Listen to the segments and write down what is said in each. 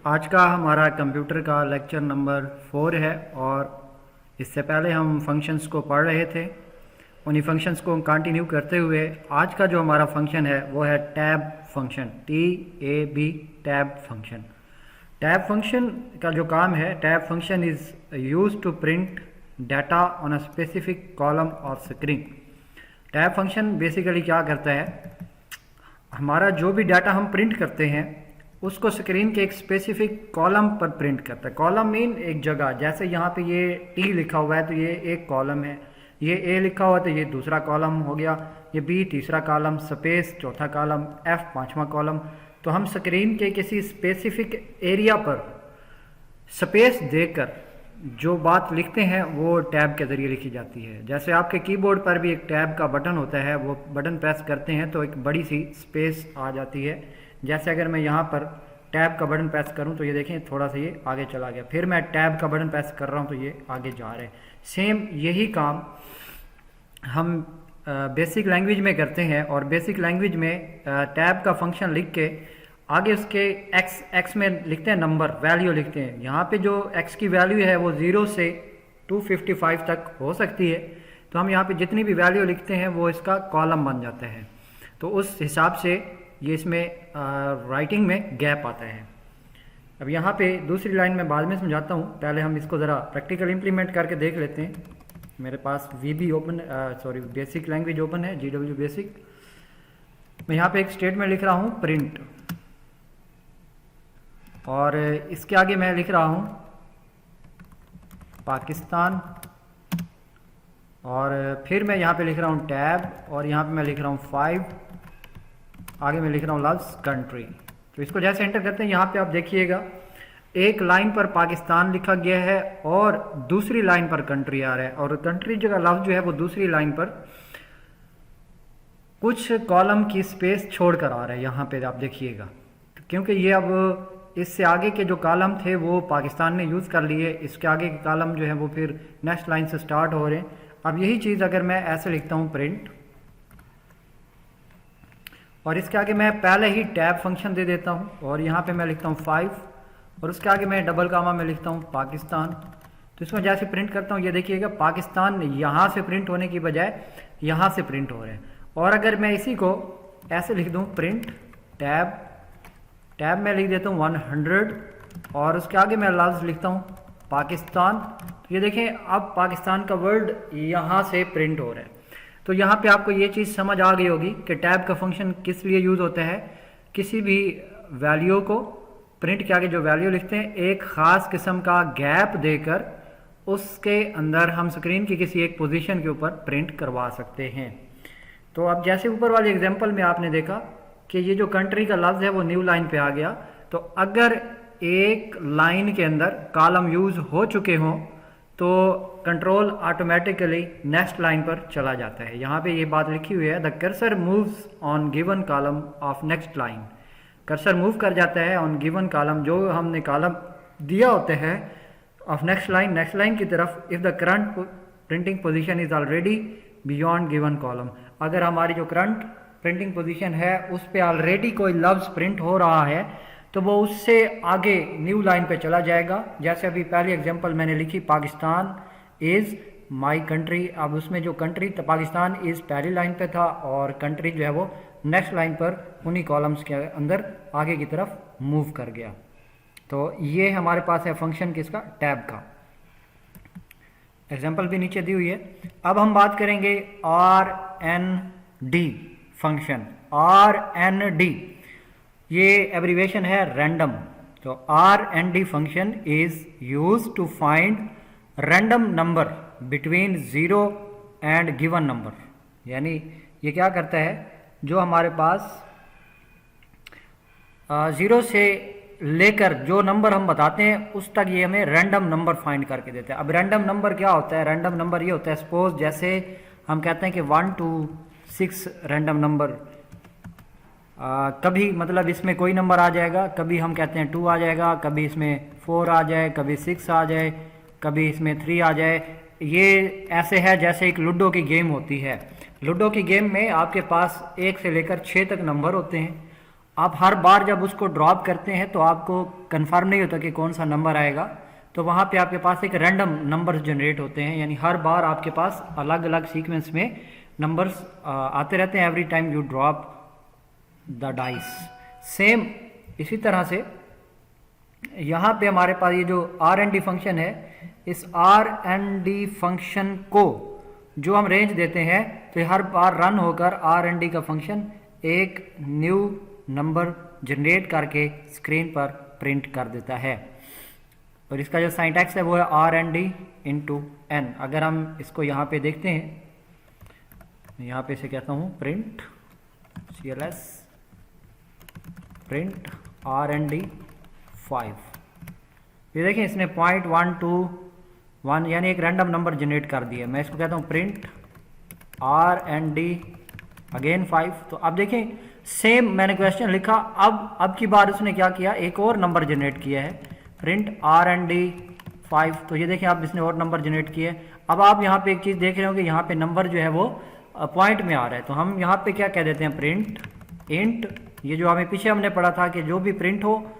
आज का हमारा कंप्यूटर का लेक्चर नंबर 4 है और इससे पहले हम फंक्शंस को पढ़ रहे थे। उन्हीं फंक्शंस को कंटिन्यू करते हुए आज का जो हमारा फंक्शन है वो है tab function, TAB tab function. Tab function का जो काम है, tab function is use to print data on a specific column और स्क्रीन। टैब फंक्शन बेसिकली क्या करता है, हमारा जो भी डाटा हम प्रिंट करते हैं उसको स्क्रीन के एक स्पेसिफिक कॉलम पर प्रिंट करता है। कॉलम मीन एक जगह, जैसे यहाँ पे ये T लिखा हुआ है तो ये एक कॉलम है, ये A लिखा हुआ है तो ये दूसरा कॉलम हो गया, ये B तीसरा कॉलम, स्पेस चौथा कॉलम, F पांचवा कॉलम। तो हम स्क्रीन के किसी स्पेसिफिक एरिया पर स्पेस देकर जो बात लिखते हैं वो टैब के ज़रिए लिखी जाती है। जैसे आपके कीबोर्ड पर भी एक टैब का बटन होता है, वो बटन प्रेस करते हैं तो एक बड़ी सी स्पेस आ जाती है। जैसे अगर मैं यहाँ पर टैब का बटन प्रेस करूँ तो ये देखें थोड़ा सा ये आगे चला गया, फिर मैं टैब का बटन प्रेस कर रहा हूँ तो ये आगे जा रहे हैं। सेम यही काम हम बेसिक लैंग्वेज में करते हैं और बेसिक लैंग्वेज में टैब का फंक्शन लिख के आगे उसके एक्स में लिखते हैं नंबर, वैल्यू लिखते हैं। यहाँ पे जो एक्स की वैल्यू है वो 0 से 255 तक हो सकती है, तो हम यहाँ पे जितनी भी वैल्यू लिखते हैं वो इसका कॉलम बन जाता है। तो उस हिसाब से ये इसमें राइटिंग में गैप आता है। अब यहाँ पे दूसरी लाइन में बाद में समझाता हूँ, पहले हम इसको ज़रा प्रैक्टिकल इम्प्लीमेंट करके देख लेते हैं। मेरे पास VB open, basic language open है, GW बेसिक। मैं यहाँ पे एक स्टेटमेंट लिख रहा हूँ प्रिंट, और इसके आगे मैं लिख रहा हूँ पाकिस्तान, और फिर मैं यहाँ पे लिख रहा हूँ टैब, और यहाँ पे मैं लिख रहा हूँ 5, आगे मैं लिख रहा हूँ लफ्ज़ कंट्री। तो इसको जैसे एंटर करते हैं यहाँ पे आप देखिएगा एक लाइन पर पाकिस्तान लिखा गया है और दूसरी लाइन पर कंट्री आ रहा है, और कंट्री जो का लफ्ज़ जो है वो दूसरी लाइन पर कुछ कॉलम की स्पेस छोड़कर आ रहा है। यहाँ पे आप देखिएगा, क्योंकि ये अब इससे आगे के जो कॉलम थे वो पाकिस्तान ने यूज़ कर लिए, इसके आगे के कॉलम जो है वो फिर नेक्स्ट लाइन से स्टार्ट हो रहे हैं। अब यही चीज़ अगर मैं ऐसे लिखता हूँ प्रिंट, और इसके आगे मैं पहले ही टैब फंक्शन दे देता हूँ, और यहाँ पे मैं लिखता हूँ 5, और उसके आगे मैं डबल कामा में लिखता हूँ पाकिस्तान। तो इसमें जैसे प्रिंट करता हूँ ये देखिएगा पाकिस्तान यहाँ से प्रिंट होने की बजाय यहाँ से प्रिंट हो रहे हैं। और अगर मैं इसी को ऐसे लिख दूँ प्रिंट टैब, टैब में लिख देता हूँ 100, और उसके आगे मैं लफ्ज़ लिखता हूँ पाकिस्तान। तो ये देखें अब पाकिस्तान का वर्ड यहाँ से प्रिंट हो रहा है। तो यहाँ पे आपको ये चीज़ समझ आ गई होगी कि टैब का फंक्शन किस लिए यूज़ होता है। किसी भी वैल्यू को प्रिंट के आगे जो वैल्यू लिखते हैं एक ख़ास किस्म का गैप देकर उसके अंदर हम स्क्रीन की किसी एक पोजीशन के ऊपर प्रिंट करवा सकते हैं। तो अब जैसे ऊपर वाले एग्जांपल में आपने देखा कि ये जो कंट्री का लफ्ज़ है वो न्यू लाइन पे आ गया, तो अगर एक लाइन के अंदर कॉलम यूज़ हो चुके हों तो कंट्रोल ऑटोमेटिकली नेक्स्ट लाइन पर चला जाता है। यहाँ पे ये बात लिखी हुई है the cursor moves on given column of next line. Cursor move कर जाता है ऑन गिवन कॉलम, जो हमने कॉलम दिया होता है ऑफ नेक्स्ट लाइन की तरफ, if the current printing position is already beyond given column. अगर हमारी जो करंट प्रिंटिंग पोजीशन है उस पर ऑलरेडी कोई लफ्ज़ प्रिंट हो रहा है तो वो उससे आगे न्यू लाइन पे चला जाएगा। जैसे अभी पहली एग्जांपल मैंने लिखी पाकिस्तान इज़ माय कंट्री, अब उसमें जो कंट्री पाकिस्तान इज़ पहली लाइन पे था और कंट्री जो है वो नेक्स्ट लाइन पर उन्हीं कॉलम्स के अंदर आगे की तरफ मूव कर गया। तो ये हमारे पास है फंक्शन किसका, टैब का। एग्जाम्पल भी नीचे दी हुई है। अब हम बात करेंगे RND फंक्शन। RND ये एब्रीवेशन है रैंडम। तो RND function is use to find random number between 0 and given number. यानी ये क्या करता है, जो हमारे पास 0 से लेकर जो नंबर हम बताते हैं उस तक ये हमें रैंडम नंबर फाइंड करके देता है। अब रैंडम नंबर क्या होता है, रैंडम नंबर ये होता है, सपोज जैसे हम कहते हैं कि 1 to 6 रैंडम नंबर, कभी मतलब इसमें कोई नंबर आ जाएगा, कभी हम कहते हैं 2 आ जाएगा, कभी इसमें 4 आ जाए, कभी 6 आ जाए, कभी इसमें 3 आ जाए। ये ऐसे है जैसे एक लूडो की गेम होती है। लूडो की गेम में आपके पास 1 से लेकर 6 तक नंबर होते हैं। आप हर बार जब उसको ड्रॉप करते हैं तो आपको कंफर्म नहीं होता कि कौन सा नंबर आएगा, तो वहाँ पे आपके पास एक रैंडम नंबर्स जनरेट होते हैं, यानी हर बार आपके पास अलग अलग सीक्वेंस में नंबर्स आते रहते हैं every time you drop the dice. Same इसी तरह से यहाँ पे हमारे पास ये जो आर एन डी फंक्शन है, इस आर एन डी फंक्शन को जो हम रेंज देते हैं तो हर बार रन होकर आर एन डी का फंक्शन एक न्यू नंबर जनरेट करके स्क्रीन पर प्रिंट कर देता है। और इसका जो सिंटैक्स है वो है R N D into N. अगर हम इसको यहाँ पे देखते हैं, यहाँ पे इसे कहता हूँ print CLS print R N D 5। ये देखें इसने 0.121 यानी एक रैंडम नंबर जनरेट कर दिया। मैं इसको कहता हूँ print R N D again 5। तो अब देखें सेम मैंने क्वेश्चन लिखा, अब की बार उसने क्या किया, एक और नंबर जनरेट किया है प्रिंट आर एन डी 5। तो ये देखें अब इसने और नंबर जनरेट किया है। अब आप यहाँ पे एक चीज़ देख रहे हो कि यहाँ पे नंबर जो है वो पॉइंट में आ रहा है, तो हम यहाँ पे क्या कह देते हैं प्रिंट इंट। ये जो हमें पीछे हमने पढ़ा था कि जो भी प्रिंट हो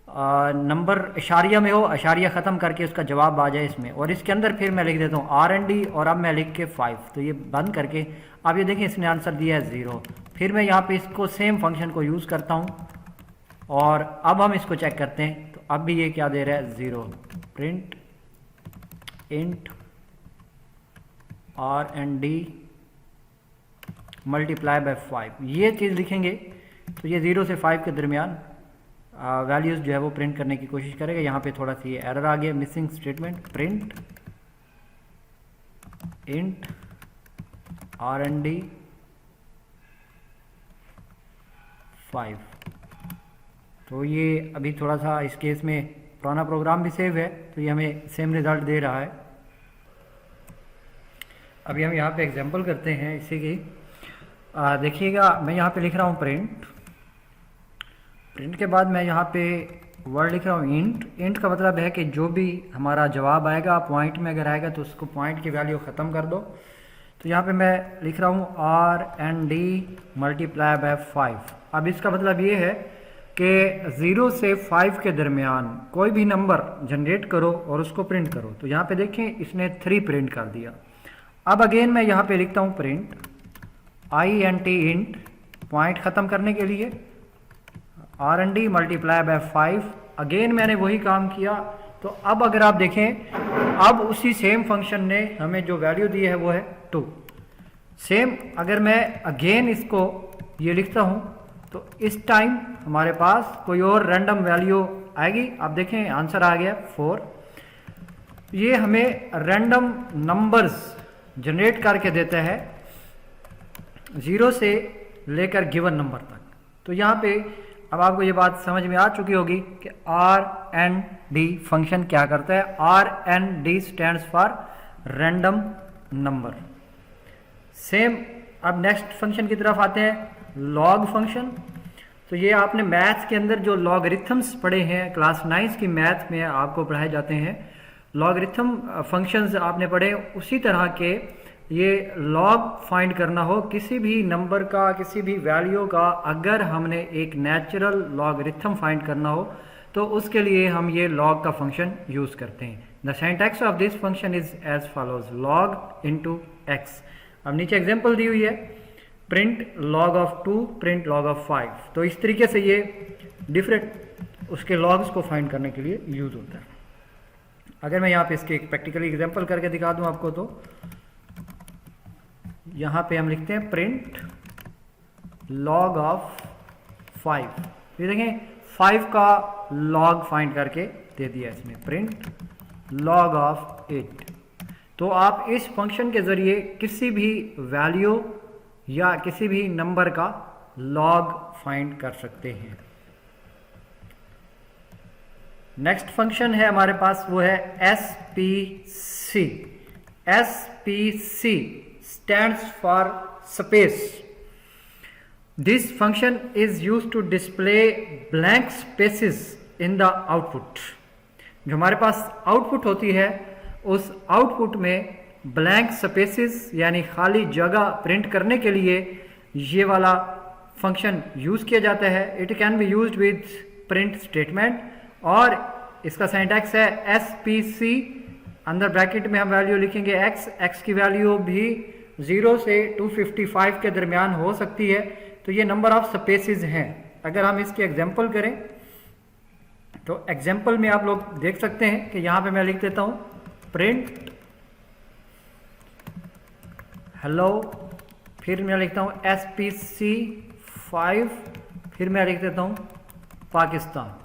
नंबर इशारिया में हो, इशारिया ख़त्म करके उसका जवाब आ जाए इसमें, और इसके अंदर फिर मैं लिख देता हूँ आर एन डी और अब मैं लिख के 5। तो ये बंद करके अब ये देखें इसने आंसर दिया है 0। फिर मैं यहाँ पे इसको सेम फंक्शन को यूज़ करता हूँ और अब हम इसको चेक करते हैं, तो अब भी ये क्या दे रहा है 0। Print int R N D multiply by 5। ये चीज़ लिखेंगे तो ये 0 से 5 के दरमियान वैल्यूज़ जो है वो प्रिंट करने की कोशिश करेगा। यहाँ पे थोड़ा सी एरर आ गया, missing statement. Print int R N D 5। तो ये अभी थोड़ा सा इस केस में पुराना प्रोग्राम भी सेव है, तो ये हमें सेम रिजल्ट दे रहा है। अभी हम यहाँ पे एग्जांपल करते हैं इसी की। देखिएगा मैं यहाँ पे लिख रहा हूँ प्रिंट के बाद मैं यहाँ पे वर्ड लिख रहा हूँ इंट का मतलब है कि जो भी हमारा जवाब आएगा पॉइंट में अगर आएगा तो उसको पॉइंट की वैल्यू ख़त्म कर दो। तो यहाँ पे मैं लिख रहा हूँ R N D multiply by 5। अब इसका मतलब ये है कि 0 से 5 के दरमियान कोई भी नंबर जनरेट करो और उसको प्रिंट करो। तो यहाँ पे देखें इसने 3 प्रिंट कर दिया। अब अगेन मैं यहाँ पे लिखता हूँ प्रिंट INT इंट पॉइंट ख़त्म करने के लिए R N D multiply by 5। Again मैंने वही काम किया। तो अब अगर आप देखें अब उसी सेम फंक्शन ने हमें जो वैल्यू दी है वो है 2। सेम अगर मैं अगेन इसको ये लिखता हूँ तो इस टाइम हमारे पास कोई और रैंडम वैल्यू आएगी। आप देखें आंसर आ गया 4। ये हमें रैंडम नंबर्स जनरेट करके देता है 0 से लेकर गिवन नंबर तक। तो यहाँ पे अब आपको ये बात समझ में आ चुकी होगी कि आर एन डी फंक्शन क्या करता है। R N D stands for random number. Same अब नेक्स्ट फंक्शन की तरफ आते हैं लॉग फंक्शन। तो ये आपने मैथ्स के अंदर जो लॉगरिथम्स पढ़े हैं, क्लास 9 की मैथ में आपको पढ़ाए जाते हैं लॉगरिथम फंक्शंस आपने पढ़े, उसी तरह के ये लॉग फाइंड करना हो किसी भी नंबर का, किसी भी वैल्यू का, अगर हमने एक नेचुरल लॉगरिथम फाइंड करना हो तो उसके लिए हम ये लॉग का फंक्शन यूज़ करते हैं। The syntax of this function is as follows log into x. अब नीचे एग्जांपल दी हुई है print log of 2 print log of 5। तो इस तरीके से ये डिफरेंट उसके लॉग्स को फाइंड करने के लिए यूज़ होता है। अगर मैं यहाँ पे इसके एक प्रैक्टिकली एग्जांपल करके दिखा दूँ आपको, तो यहाँ पे हम लिखते हैं प्रिंट लॉग ऑफ 5। ये देखें 5 का लॉग फाइंड करके दे दिया इसने, प्रिंट लॉग ऑफ 8। तो आप इस फंक्शन के ज़रिए किसी भी वैल्यू या किसी भी नंबर का लॉग फाइंड कर सकते हैं। नेक्स्ट फंक्शन है हमारे पास, वो है SPC। SPC stands for space. This function is used to display blank spaces in the output. जो हमारे पास आउटपुट होती है उस आउटपुट में ब्लैंक स्पेसेस यानी खाली जगह प्रिंट करने के लिए ये वाला फंक्शन यूज़ किया जाता है। It can be used with print statement और इसका सिंटैक्स है SPC, अंदर ब्रैकेट में हम वैल्यू लिखेंगे x की वैल्यू भी 0 से 255 के दरमियान हो सकती है। तो ये नंबर ऑफ स्पेसिस हैं। अगर हम इसकी एग्जांपल करें तो एग्जांपल में आप लोग देख सकते हैं कि यहाँ पे मैं लिख देता हूँ प्रिंट हेलो, फिर मैं लिखता हूँ SPC 5, फिर मैं लिख देता हूँ पाकिस्तान।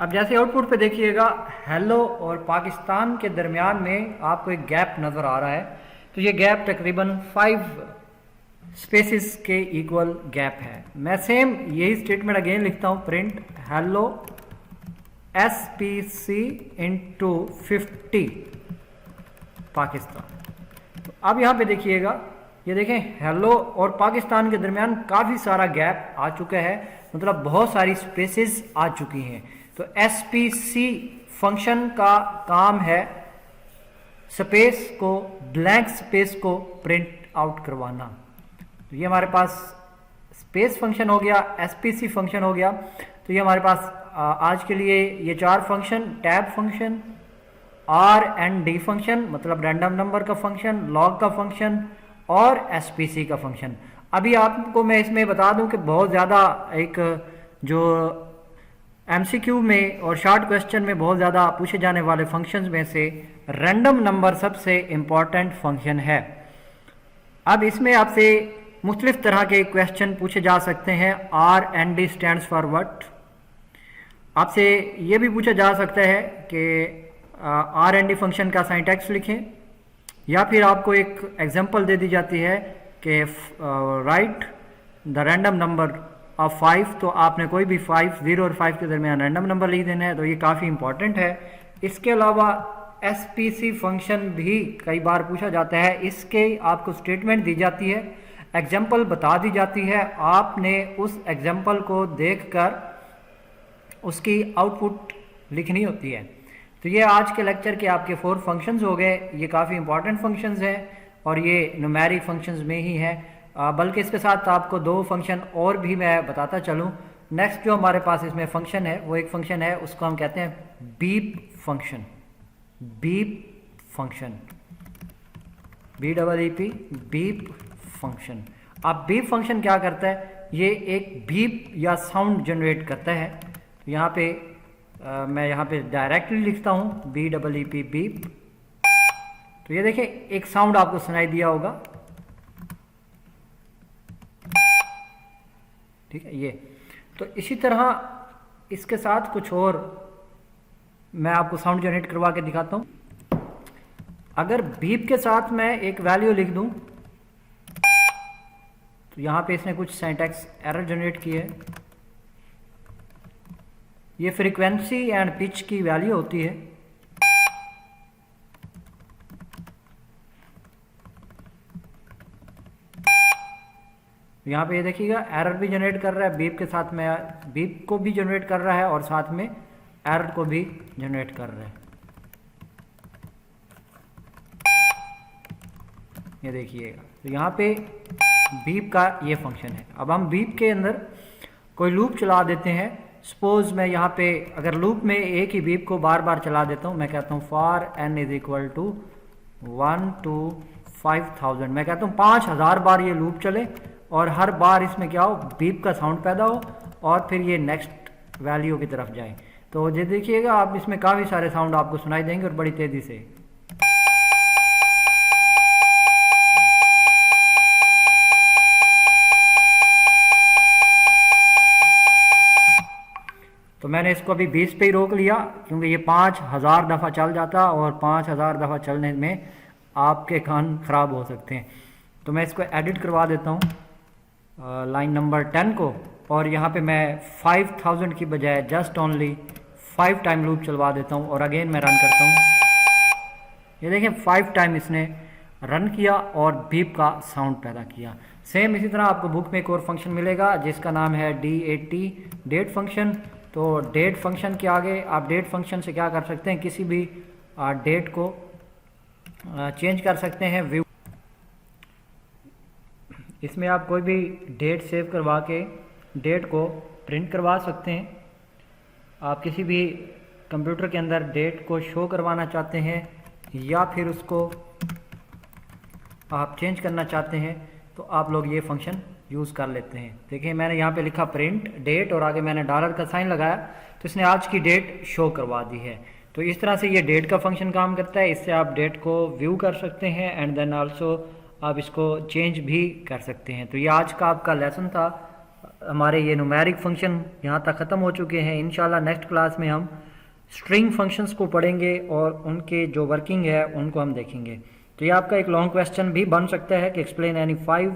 अब जैसे आउटपुट पे देखिएगा हेलो और पाकिस्तान के दरमियान में आपको एक गैप नज़र आ रहा है। तो ये गैप तकरीबन 5 स्पेसिस के इक्वल गैप है। मैं सेम यही स्टेटमेंट अगेन लिखता हूँ print hello SPC into 50 Pakistan. तो अब यहाँ पे देखिएगा, ये देखें हेलो और पाकिस्तान के दरमियान काफ़ी सारा गैप आ चुका है, मतलब बहुत सारी स्पेसिस आ चुकी हैं। तो SPC फंक्शन का काम है स्पेस को, ब्लैंक स्पेस को प्रिंट आउट करवाना। तो ये हमारे पास स्पेस फंक्शन हो गया, SPC फंक्शन हो गया। तो ये हमारे पास आज के लिए ये 4 function, tab function, RND function मतलब रैंडम नंबर का फंक्शन, लॉग का फंक्शन और SPC का फंक्शन। अभी आपको मैं इसमें बता दूं कि बहुत ज़्यादा एक जो MCQ में और शॉर्ट क्वेश्चन में बहुत ज़्यादा पूछे जाने वाले फंक्शंस में से रैंडम नंबर सबसे इम्पॉर्टेंट फंक्शन है। अब इसमें आपसे मुख्तलिफ तरह के क्वेश्चन पूछे जा सकते हैं। RND stands for what. आपसे ये भी पूछा जा सकता है कि RND फंक्शन का सिंटैक्स लिखें, या फिर आपको एक एग्जांपल दे दी जाती है कि right the random number of 5, तो आपने कोई भी 5, 0 और 5 के दरमियान रैंडम नंबर लिख देना है। तो ये काफ़ी इंपॉर्टेंट है। इसके अलावा SPC फंक्शन भी कई बार पूछा जाता है। इसके आपको स्टेटमेंट दी जाती है, एग्जांपल बता दी जाती है, आपने उस एग्जांपल को देखकर उसकी आउटपुट लिखनी होती है। तो ये आज के लेक्चर के आपके 4 फंक्शंस हो गए। ये काफ़ी इंपॉर्टेंट फंक्शंस हैं और ये न्यूमेरिक फंक्शंस में ही हैं, बल्कि इसके साथ आपको 2 फंक्शन और भी मैं बताता चलूँ। नेक्स्ट जो हमारे पास इसमें फंक्शन है वो एक फंक्शन है, उसको हम कहते हैं beep function. Beep function, BEEP, beep function. अब बीप फंक्शन क्या करता है, ये एक बीप या साउंड जनरेट करता है। तो यहाँ पे मैं यहाँ पे डायरेक्टली लिखता हूँ BEEP बीप। तो ये देखिए एक साउंड आपको सुनाई दिया होगा, ठीक है ये। तो इसी तरह इसके साथ कुछ और मैं आपको साउंड जनरेट करवा के दिखाता हूँ। अगर बीप के साथ मैं एक वैल्यू लिख दूं तो यहाँ पे इसने कुछ सिंटैक्स एरर जनरेट की है। ये फ्रीक्वेंसी एंड पिच की वैल्यू होती है। यहाँ पे ये देखिएगा एरर भी जनरेट कर रहा है, बीप के साथ में बीप को भी जनरेट कर रहा है और साथ में एरर को भी जनरेट कर रहा है। ये देखिएगा, तो यहाँ पे बीप का ये फंक्शन है। अब हम बीप के अंदर कोई लूप चला देते हैं। सपोज मैं यहाँ पे अगर लूप में एक ही बीप को बार बार चला देता हूँ, मैं कहता हूँ for n is equal to 1 to 5000, मैं कहता हूँ 5000 बार ये लूप चले और हर बार इसमें क्या हो, बीप का साउंड पैदा हो और फिर ये नेक्स्ट वैल्यू की तरफ जाए। तो ये देखिएगा आप इसमें काफ़ी सारे साउंड आपको सुनाई देंगे और बड़ी तेज़ी से। तो मैंने इसको अभी 20 पे ही रोक लिया क्योंकि ये 5000 दफ़ा चल जाता और 5000 दफ़ा चलने में आपके कान ख़राब हो सकते हैं। तो मैं इसको एडिट करवा देता हूँ लाइन नंबर 10 को, और यहाँ पे मैं 5000 की बजाय जस्ट ओनली 5 टाइम लूप चलवा देता हूँ और अगेन मैं रन करता हूँ। ये देखें 5 टाइम इसने रन किया और बीप का साउंड पैदा किया। सेम इसी तरह आपको बुक में एक और फंक्शन मिलेगा जिसका नाम है DAT, डेट फंक्शन। तो डेट फंक्शन के आगे आप डेट फंक्शन से क्या कर सकते हैं, किसी भी डेट को चेंज कर सकते हैं। व्यू इसमें आप कोई भी डेट सेव करवा के डेट को प्रिंट करवा सकते हैं। आप किसी भी कंप्यूटर के अंदर डेट को शो करवाना चाहते हैं या फिर उसको आप चेंज करना चाहते हैं तो आप लोग ये फंक्शन यूज़ कर लेते हैं। देखिए मैंने यहाँ पे लिखा प्रिंट डेट और आगे मैंने डॉलर का साइन लगाया तो इसने आज की डेट शो करवा दी है। तो इस तरह से ये डेट का फंक्शन काम करता है। इससे आप डेट को व्यू कर सकते हैं एंड देन आल्सो आप इसको चेंज भी कर सकते हैं। तो ये आज का आपका लेसन था। हमारे ये न्यूमेरिक फंक्शन यहाँ तक ख़त्म हो चुके हैं। इंशाल्लाह नेक्स्ट क्लास में हम स्ट्रिंग फंक्शंस को पढ़ेंगे और उनके जो वर्किंग है उनको हम देखेंगे। तो ये आपका एक लॉन्ग क्वेश्चन भी बन सकता है कि एक्सप्लेन एनी 5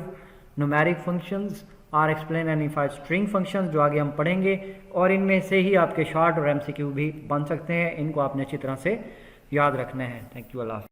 न्यूमेरिक फंक्शंस और एक्सप्लेन एनी 5 स्ट्रिंग फंक्शंस, जो आगे हम पढ़ेंगे। और इनमें से ही आपके शॉर्ट और एमसीक्यू भी बन सकते हैं। इनको आपने अच्छी तरह से याद रखना है। Thank you. अल्लाह।